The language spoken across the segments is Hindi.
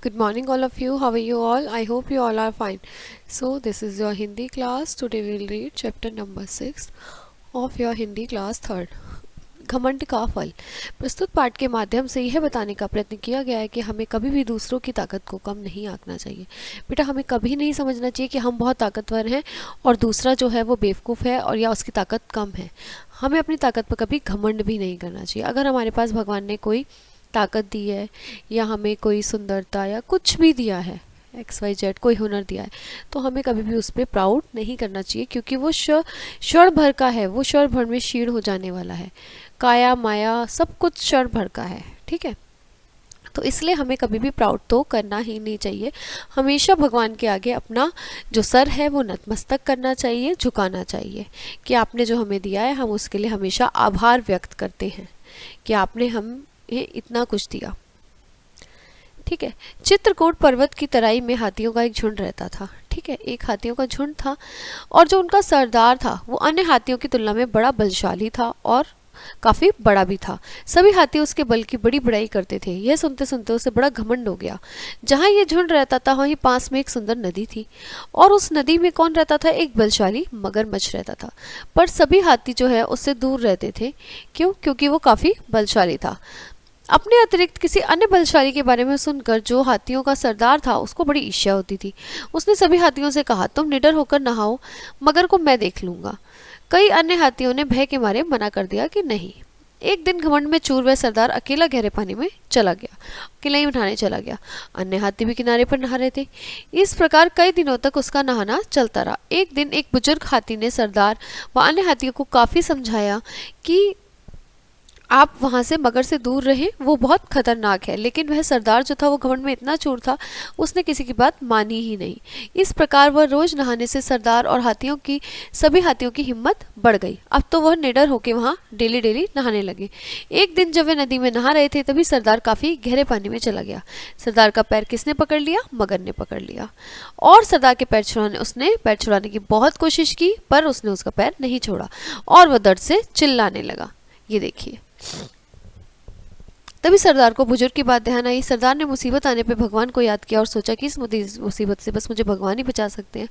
Good morning, all of you. How are you all? I hope you all are fine. So, this is your Hindi class. Today we will read chapter number 6 of your Hindi class 3rd. घमंड का फल। प्रस्तुत पाठ के माध्यम से यह बताने का प्रयत्न किया गया है कि हमें कभी भी दूसरों की ताकत को कम नहीं आंकना चाहिए। बेटा, हमें कभी नहीं समझना चाहिए कि हम बहुत ताकतवर हैं और दूसरा जो है वो बेवकूफ़ है और या उसकी ताकत कम है। हमें अपनी ताकत पर कभी घमंड भी नहीं करना चाहिए। अगर हमारे पास भगवान ने कोई ताकत दी है या हमें कोई सुंदरता या कुछ भी दिया है, XYZ कोई हुनर दिया है, तो हमें कभी भी उस पर प्राउड नहीं करना चाहिए, क्योंकि वो क्षण भर का है, वो क्षण भर में क्षीण हो जाने वाला है। काया माया सब कुछ क्षण भर का है, ठीक है। तो इसलिए हमें कभी भी प्राउड तो करना ही नहीं चाहिए। हमेशा भगवान के आगे अपना जो सर है वो नतमस्तक करना चाहिए, झुकाना चाहिए कि आपने जो हमें दिया है, हम उसके लिए हमेशा आभार व्यक्त करते हैं कि आपने हम ये इतना कुछ दिया, ठीक है। चित्रकूट पर्वत की तराई में हाथियों का एक झुंड रहता था, ठीक है। एक हाथियों का झुंड था और जो उनका सरदार था वो अन्य हाथियों की तुलना में बड़ा बलशाली था और काफी बड़ा भी था। सभी हाथी उसके बल की बड़ी बड़ाई करते थे। यह सुनते सुनते उसे बड़ा घमंड हो गया। जहाँ ये झुंड रहता था वहीं पास में एक सुंदर नदी थी और उस नदी में कौन रहता था? एक बलशाली मगरमच्छ रहता था। पर सभी हाथी जो है उससे दूर रहते थे। क्यों? क्योंकि वो काफी बलशाली था। अपने अतिरिक्त किसी अन्य बलशाली के बारे में सुनकर जो हाथियों का सरदार था उसको बड़ी ईर्ष्या होती थी। उसने सभी हाथियों से कहा, तुम निडर होकर नहाओ, मगर को मैं देख लूंगा। कई अन्य हाथियों ने भय के मारे मना कर दिया कि नहीं। एक दिन घमंड में चूर व सरदार अकेला गहरे पानी में चला गया, अकेला ही नहाने चला गया। अन्य हाथी भी किनारे पर नहा रहे थे। इस प्रकार कई दिनों तक उसका नहाना चलता रहा। एक दिन एक बुजुर्ग हाथी ने सरदार व अन्य हाथियों को काफी समझाया कि आप वहाँ से मगर से दूर रहें, वो बहुत खतरनाक है। लेकिन वह सरदार जो था वो घमंड में इतना चूर था, उसने किसी की बात मानी ही नहीं। इस प्रकार वह रोज नहाने से सरदार और सभी हाथियों की हिम्मत बढ़ गई। अब तो वह निडर होकर वहाँ डेली डेली नहाने लगे। एक दिन जब वे नदी में नहा रहे थे तभी सरदार काफी गहरे पानी में चला गया। सरदार का पैर किसने पकड़ लिया? मगर ने पकड़ लिया और सरदार के उसने पैर छुड़ाने की बहुत कोशिश की, पर उसने उसका पैर नहीं छोड़ा और वह दर्द से चिल्लाने लगा। ये देखिए, तभी सरदार को बुजुर्ग की बात ध्यान आई। सरदार ने मुसीबत आने पे भगवान को याद किया और सोचा कि इस मुसीबत से बस मुझे भगवान ही बचा सकते हैं,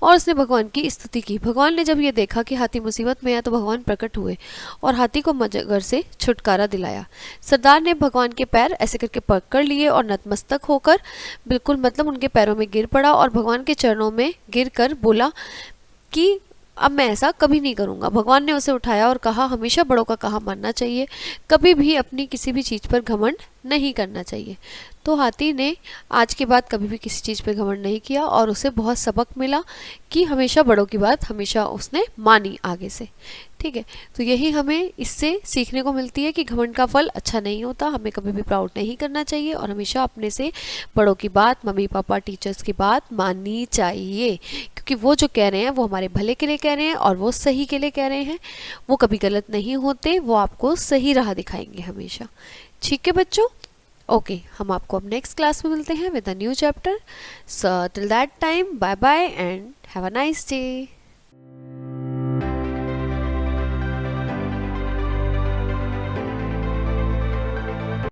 और उसने भगवान की स्तुति की। भगवान ने जब ये देखा कि हाथी मुसीबत में आया तो भगवान प्रकट हुए और हाथी को मगर से छुटकारा दिलाया। सरदार ने भगवान के पैर ऐसे करके पकड़ लिए और नतमस्तक होकर बिल्कुल उनके पैरों में गिर पड़ा और भगवान के चरणों में गिर कर बोला कि अब मैं ऐसा कभी नहीं करूंगा। भगवान ने उसे उठाया और कहा, हमेशा बड़ों का कहा मानना चाहिए, कभी भी अपनी किसी भी चीज़ पर घमंड नहीं करना चाहिए। तो हाथी ने आज के बाद कभी भी किसी चीज़ पर घमंड नहीं किया और उसे बहुत सबक मिला कि हमेशा बड़ों की बात हमेशा उसने मानी आगे से, ठीक है। तो यही हमें इससे सीखने को मिलती है कि घमंड का फल अच्छा नहीं होता। हमें कभी भी प्राउड नहीं करना चाहिए और हमेशा अपने से बड़ों की बात, मम्मी पापा, टीचर्स की बात माननी चाहिए, क्योंकि वो जो कह रहे हैं वो हमारे भले के लिए कह रहे हैं और वो सही के लिए कह रहे हैं। वो कभी गलत नहीं होते, वो आपको सही राह दिखाएंगे हमेशा। ठीक है बच्चों, ओके, हम आपको अब नेक्स्ट क्लास में मिलते हैं with a new chapter. So till that time, bye bye and have a nice day.